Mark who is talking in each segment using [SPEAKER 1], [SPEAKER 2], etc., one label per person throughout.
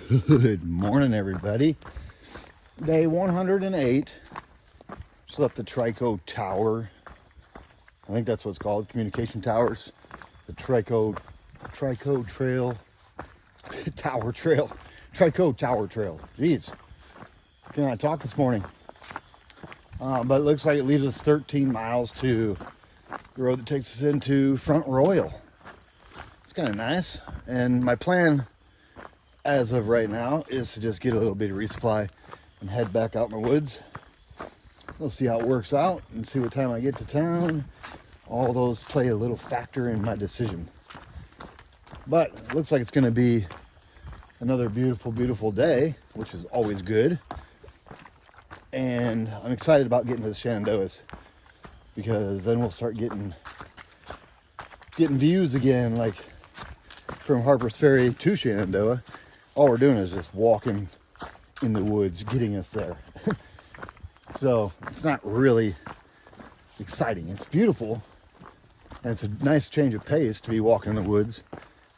[SPEAKER 1] Good morning, everybody. Day 108. Just left the Trico Tower. I think that's what it's called, communication towers. The Trico Trail, Tower Trail, Trico Tower Trail. Jeez, can I talk this morning? But it looks like it leaves us 13 miles to the road that takes us into Front Royal. It's kind of nice. And my plan as of right now is to just get a little bit of resupply and head back out in the woods. We'll see how it works out and see what time I get to town. All those play a little factor in my decision. But it looks like it's going to be another beautiful, beautiful day, which is always good. And I'm excited about getting to the Shenandoahs because then we'll start getting views again, like from Harper's Ferry to Shenandoah. All we're doing is just walking in the woods, getting us there. So it's not really exciting. It's beautiful, and it's a nice change of pace to be walking in the woods.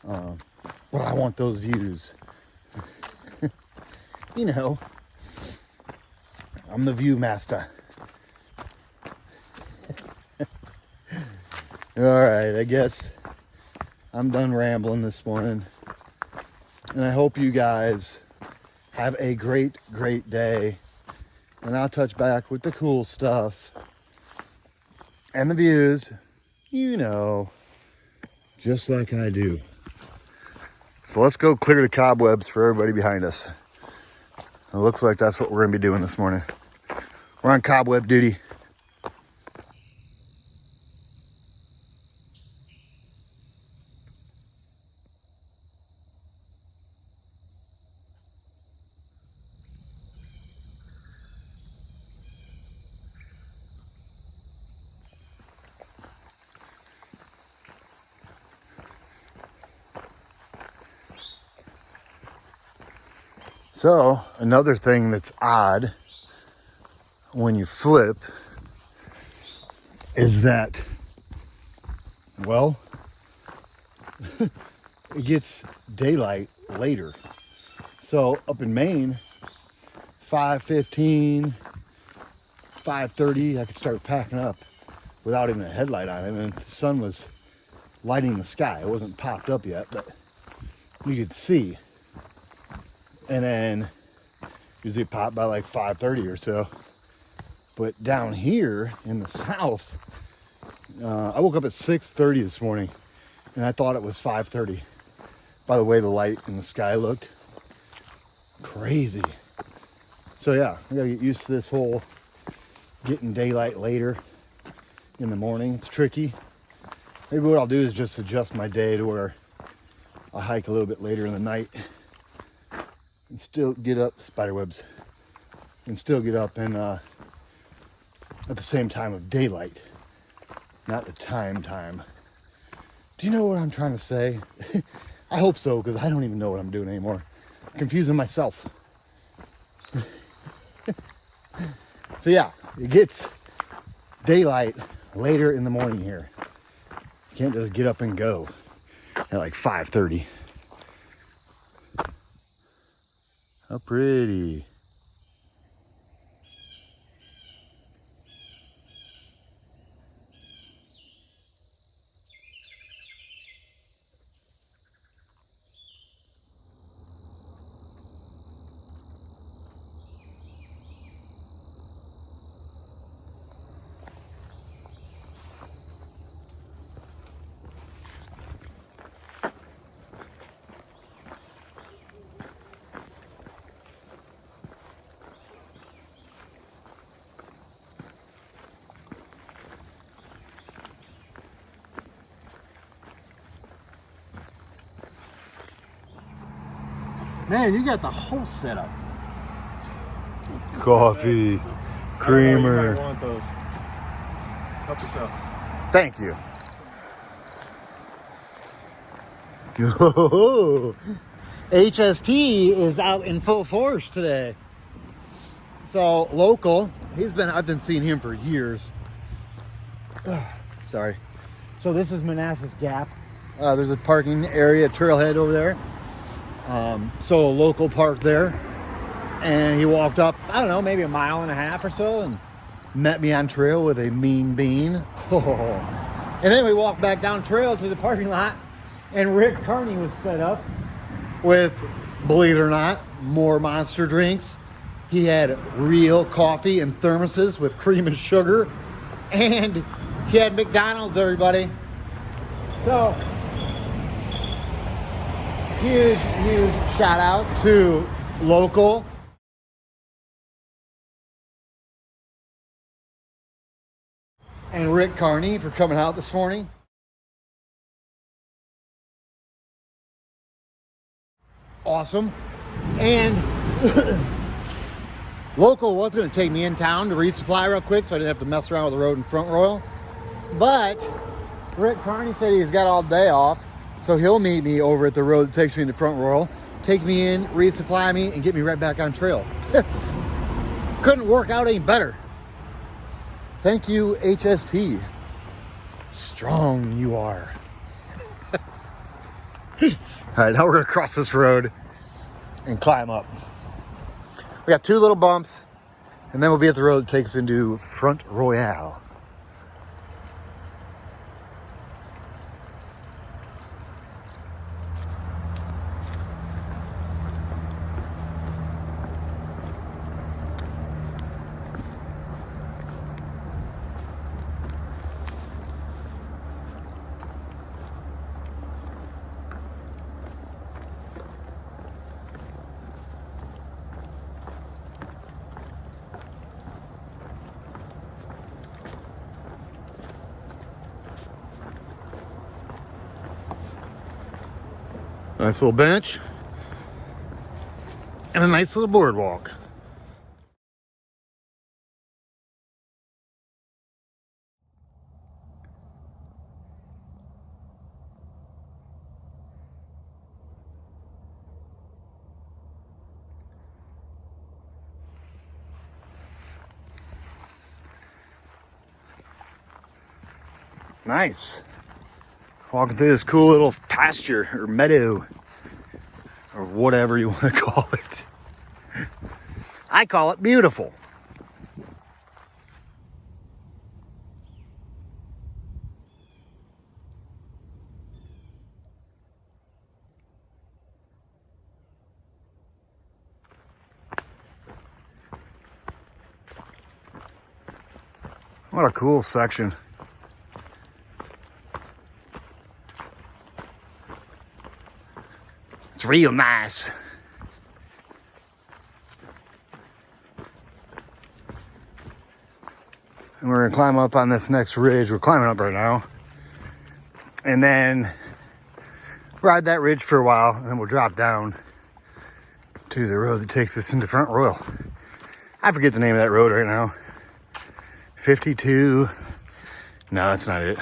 [SPEAKER 1] But I want those views. You know, I'm the view master. All right, I guess I'm done rambling this morning. And I hope you guys have a great, great day. And I'll touch back with the cool stuff and the views, you know, just like I do. So let's go clear the cobwebs for everybody behind us. It looks like that's what we're going to be doing this morning. We're on cobweb duty. So another thing that's odd when you flip is that, well, it gets daylight later. So up in Maine, 5:15, 5:30, I could start packing up without even a headlight on it. And the sun was lighting the sky. It wasn't popped up yet, but you could see. And then usually pop by like 5:30 or so. But down here in the south, I woke up at 6:30 this morning and I thought it was 5:30 by the way the light in the sky looked. Crazy. So yeah, I gotta get used to this whole getting daylight later in the morning. It's tricky. Maybe what I'll do is just adjust my day to where I'll hike a little bit later in the night and still get up, spiderwebs, and still get up and at the same time of daylight, not the time. Do you know what I'm trying to say? I hope so, because I don't even know what I'm doing anymore. I'm confusing myself. So yeah, it gets daylight later in the morning here. You can't just get up and go at like 5:30. How pretty.
[SPEAKER 2] Man, you got the whole setup.
[SPEAKER 1] Coffee, creamer.
[SPEAKER 2] You might want those. Help yourself.
[SPEAKER 1] Thank you. HST is out in full force today. So local, I've been seeing him for years. Sorry. So this is Manassas Gap. There's a parking area, trailhead over there. So a local parked there, and he walked up, I don't know, maybe a mile and a half or so, and met me on trail with a mean bean. And then we walked back down trail to the parking lot, and Rick Carney was set up with, believe it or not, more Monster drinks. He had real coffee in thermoses with cream and sugar, and he had McDonald's, everybody. So, huge shout out to local and Rick Carney for coming out this morning. Awesome. And local was going to take me in town to resupply real quick so I didn't have to mess around with the road in Front Royal. But Rick Carney said he's got all day off, so he'll meet me over at the road that takes me into Front Royal, take me in, resupply me, and get me right back on trail. Couldn't work out any better. Thank you, HST. Strong you are. All right, now we're gonna cross this road and climb up. We got 2 little bumps, and then we'll be at the road that takes us into Front Royale. Nice little bench and a nice little boardwalk. Nice. Walking through this cool little pasture or meadow or whatever you want to call it. I call it beautiful. What a cool section. It's real nice. And we're gonna climb up on this next ridge. We're climbing up right now. And then ride that ridge for a while, and then we'll drop down to the road that takes us into Front Royal. I forget the name of that road right now. 52. No, that's not it.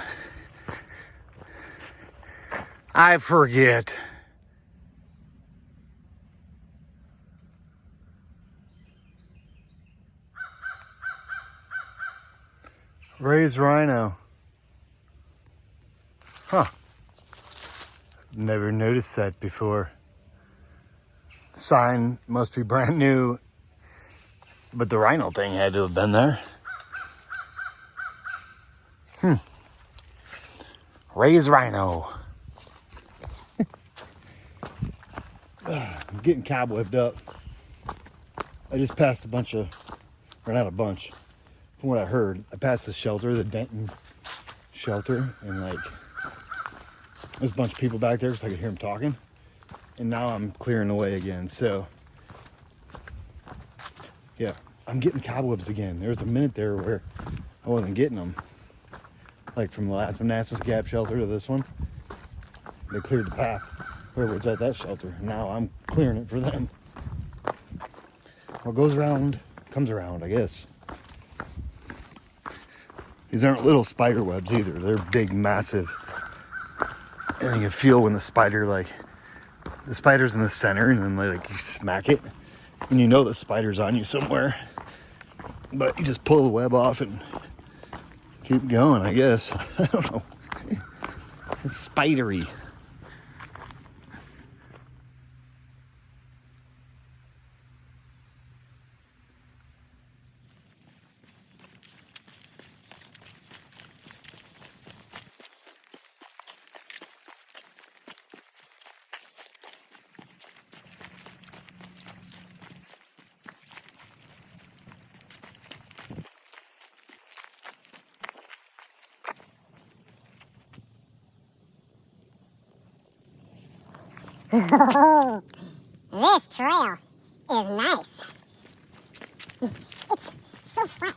[SPEAKER 1] I forget. Raised rhino. Huh. Never noticed that before. Sign must be brand new, but the rhino thing had to have been there. Raised rhino. I'm getting cobwebbed up. I just passed a bunch of, or not a bunch, from what I heard, I passed the shelter, the Denton shelter, and like, there's a bunch of people back there because I could hear them talking. And now I'm clearing the way again. So, yeah, I'm getting cobwebs again. There was a minute there where I wasn't getting them. Like from the last Manassas Gap shelter to this one. They cleared the path where it was at that shelter. Now I'm clearing it for them. What goes around comes around, I guess. These aren't little spider webs either. They're big, massive. And you can feel when the spider, like, the spider's in the center, and then like you smack it, and you know the spider's on you somewhere. But you just pull the web off and keep going, I guess. I don't know. It's spidery.
[SPEAKER 3] Oh, this trail is nice. It's so flat.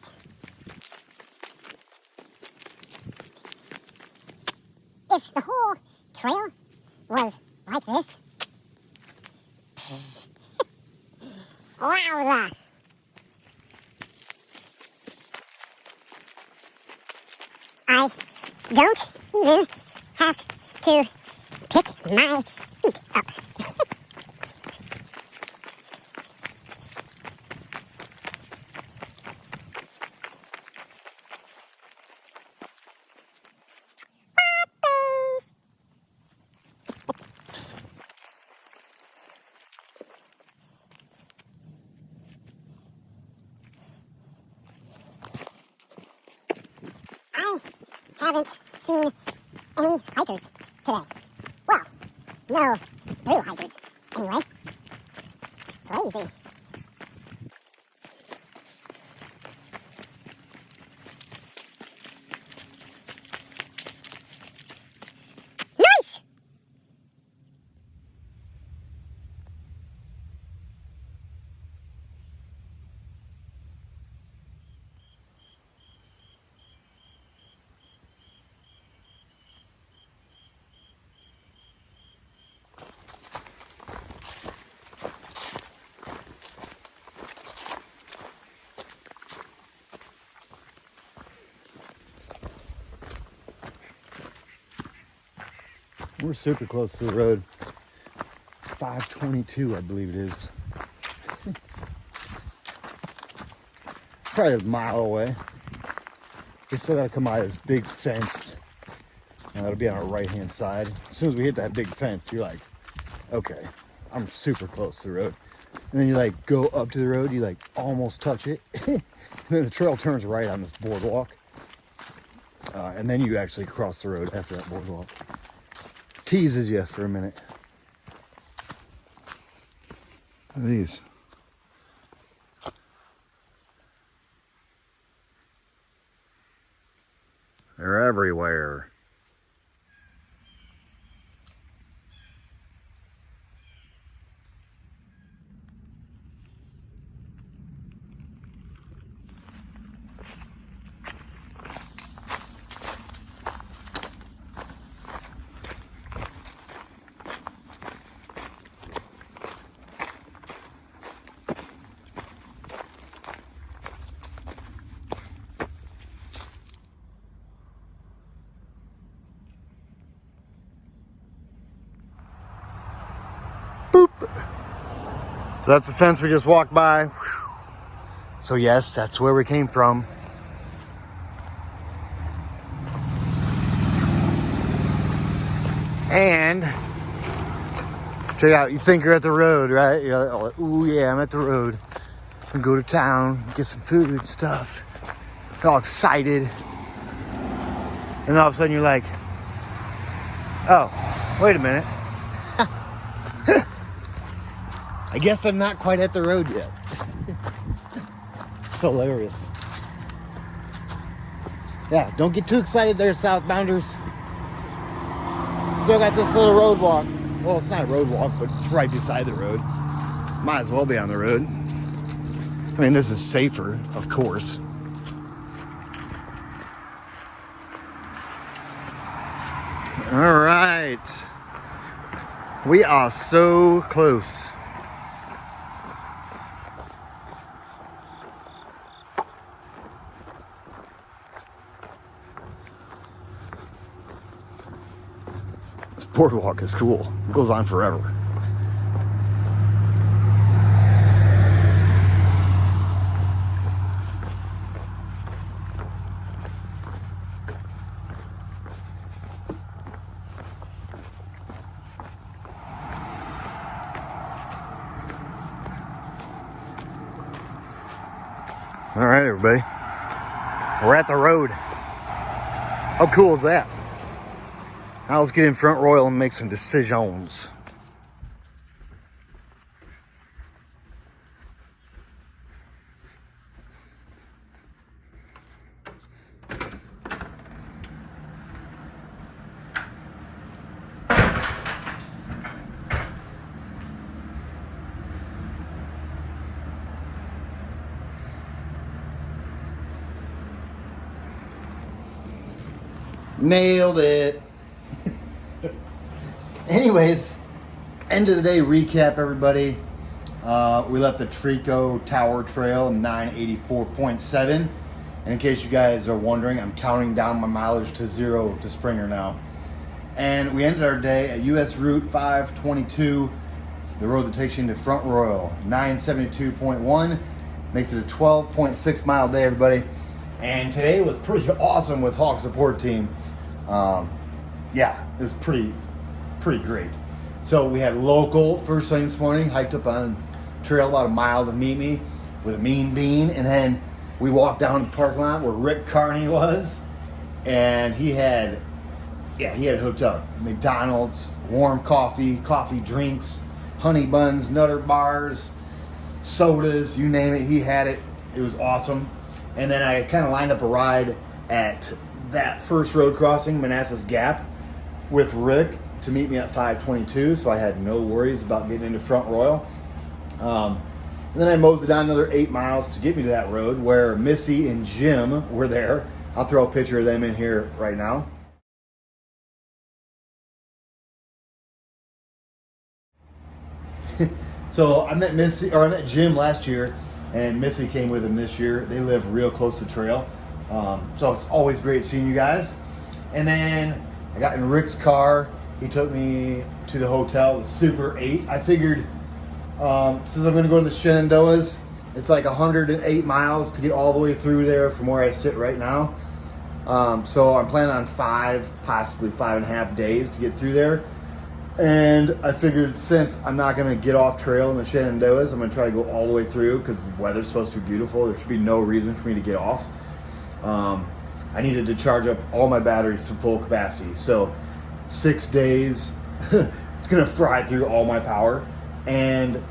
[SPEAKER 3] If the whole trail was like this, wowza! I don't even have to pick my feet up. I haven't seen any hikers today. Well, no through hikers, anyway. Crazy. Nice!
[SPEAKER 1] We're super close to the road. 522, I believe it is. Probably a mile away. We still gotta come by this big fence. And that'll be on our right-hand side. As soon as we hit that big fence, you're like, okay, I'm super close to the road. And then you like go up to the road, you like almost touch it. And then the trail turns right on this boardwalk. And then you actually cross the road after that boardwalk. Teases you for a minute. Look at these. They're everywhere. So that's the fence we just walked by. So yes, that's where we came from. And check out, you think you're at the road, right? You're like, oh yeah, I'm at the road. We go to town, get some food and stuff. You're all excited. And all of a sudden you're like, oh, wait a minute. I guess I'm not quite at the road yet. It's hilarious. Yeah, don't get too excited there, southbounders. Still got this little road walk. Well, it's not a road walk, but it's right beside the road. Might as well be on the road. I mean, this is safer, of course. All right. We are so close. Boardwalk is cool. It goes on forever. All right, everybody. We're at the road. How cool is that? Now let's get in front royal and make some decisions. Nailed it. Anyways, end of the day recap, everybody. We left the Trico Tower Trail 984.7. And in case you guys are wondering, I'm counting down my mileage to 0 to Springer now. And we ended our day at US Route 522, the road that takes you into Front Royal, 972.1. Makes it a 12.6 mile day, everybody. And today was pretty awesome with Hawk Support Team. Yeah, it was pretty great. So we had local first thing this morning, hiked up on trail about a mile to meet me with a mean bean, and then we walked down to the parking lot where Rick Carney was, and he had it hooked up. McDonald's, warm coffee drinks, honey buns, nutter bars, sodas, you name it, he had it. It was awesome. And then I kind of lined up a ride at that first road crossing, Manassas Gap, with Rick to meet me at 522, so I had no worries about getting into Front Royal. And then I moseyed it down another 8 miles to get me to that road where Missy and Jim were there. I'll throw a picture of them in here right now. So I met Jim last year, and Missy came with him this year. They live real close to trail. So it's always great seeing you guys. And then I got in Rick's car. He took me to the hotel with Super 8. I figured since I'm going to go to the Shenandoahs, it's like 108 miles to get all the way through there from where I sit right now. So I'm planning on 5, possibly 5.5 days to get through there. And I figured since I'm not going to get off trail in the Shenandoahs, I'm going to try to go all the way through because the weather's supposed to be beautiful. There should be no reason for me to get off. I needed to charge up all my batteries to full capacity. So 6 days, it's going to fry through all my power. And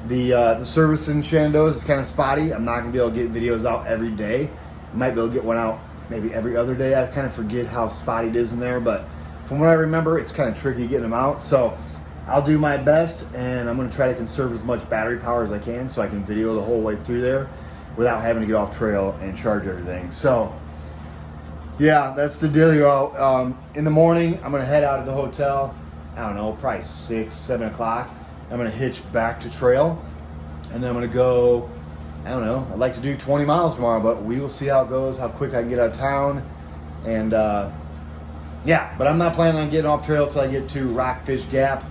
[SPEAKER 1] the service in Shenandoahs is kind of spotty. I'm not going to be able to get videos out every day. I might be able to get one out maybe every other day. I kind of forget how spotty it is in there, but from what I remember, it's kind of tricky getting them out. So I'll do my best, and I'm going to try to conserve as much battery power as I can so I can video the whole way through there without having to get off trail and charge everything. So yeah, that's the dealio. In the morning, I'm going to head out of the hotel. I don't know, probably 6, 7 o'clock. I'm going to hitch back to trail, and then I'm going to go, I don't know, I'd like to do 20 miles tomorrow, but we will see how it goes, how quick I can get out of town. And yeah, but I'm not planning on getting off trail until I get to Rockfish Gap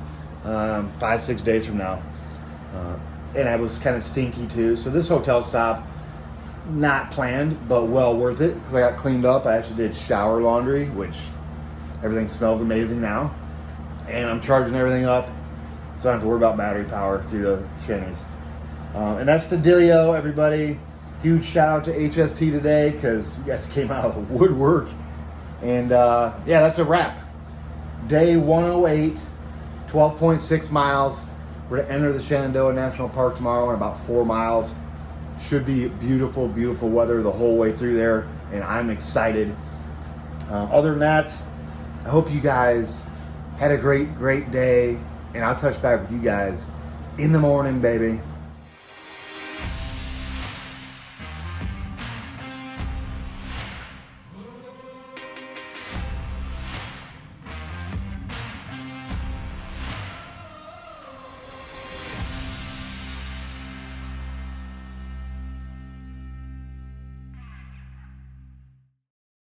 [SPEAKER 1] 5-6 days from now. And I was kind of stinky too, so this hotel stop, not planned, but well worth it because I got cleaned up. I actually did shower laundry, which everything smells amazing now. And I'm charging everything up, so I don't have to worry about battery power through the Shanies. And that's the dealio, everybody. Huge shout out to HST today because you guys came out of the woodwork. And yeah, that's a wrap. Day 108, 12.6 miles. We're going to enter the Shenandoah National Park tomorrow in about 4 miles. Should be beautiful, beautiful weather the whole way through there, and I'm excited. Other than that, I hope you guys had a great day, and I'll touch back with you guys in the morning, baby.